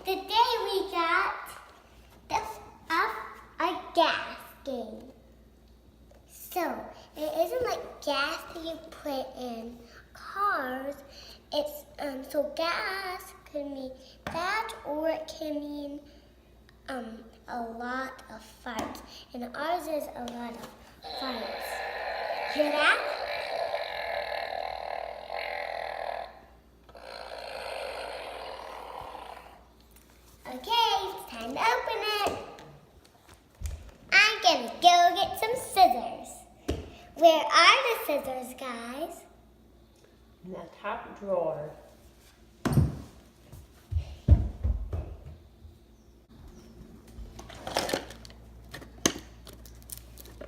Today we got a gas game. So, it isn't like gas that you put in cars. It's, so gas could mean that, or it can mean, a lot of farts. And ours is a lot of farts. Hear that? Okay, it's time to open it. I'm gonna go get some scissors. Where are the scissors, guys? In the top drawer.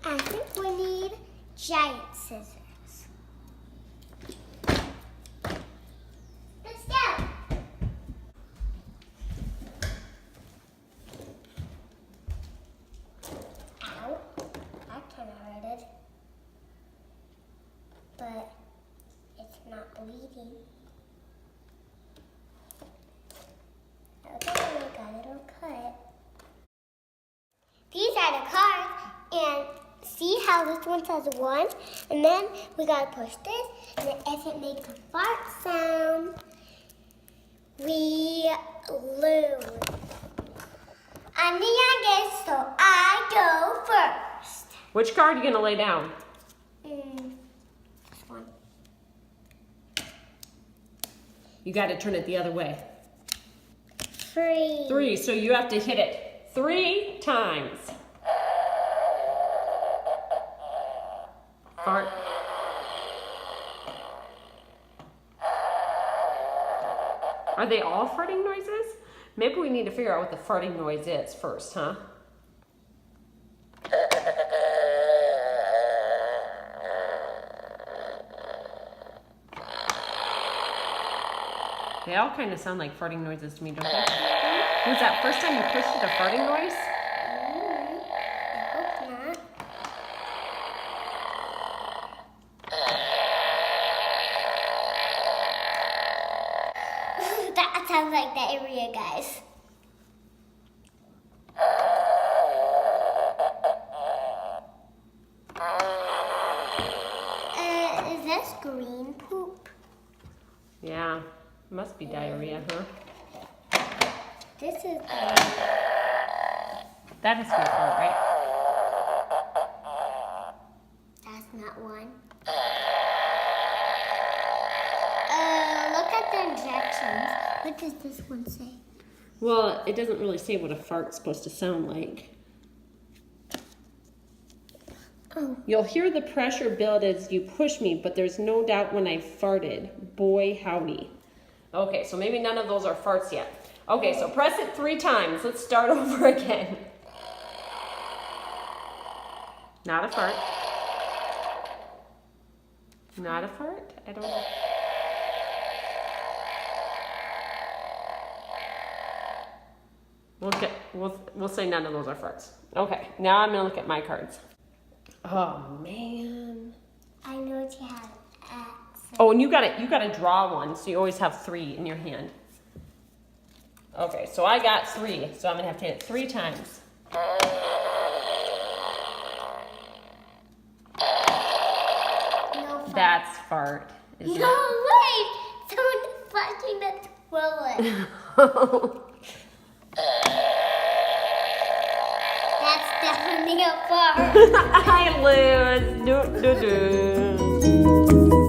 I think we need giant scissors. Let's go. Ow, that kind of hurted. But it's not bleeding. Okay, we got a little cut. These are the cards, and see how this one says 1, and then we gotta push this, and then if it makes a fart sound, we lose. I'm the youngest, so I go first. Which card are you going to lay down? This one. You got to turn it the other way. 3. 3, so you have to hit it 3 times. Fart. Are they all farting noises? Maybe we need to figure out what the farting noise is first, huh? They all kind of sound like farting noises to me, don't they? Was that first time you pushed it a farting noise? I hope not. That sounds like diarrhea, guys. Is this green poop? Yeah, must be diarrhea, huh? This is That is good fart, right? That's not one. Look at the injections. What does this one say? Well, it doesn't really say what a fart's supposed to sound like. Oh. You'll hear the pressure build as you push me, but there's no doubt when I farted. Boy, howdy. Okay, so maybe none of those are farts yet. Okay, so press it 3 times. Let's start over again. Not a fart. Not a fart? I don't know. We'll say none of those are farts. Okay, now I'm gonna look at my cards. Oh man. I know what you have. Oh, and you gotta draw one, so you always have 3 in your hand. Okay, so I got 3, so I'm gonna have to hit it 3 times. No fart. That's fart, isn't No, wait! Someone's flushing the toilet. it? That's definitely a fart. I lose. Do, do, do.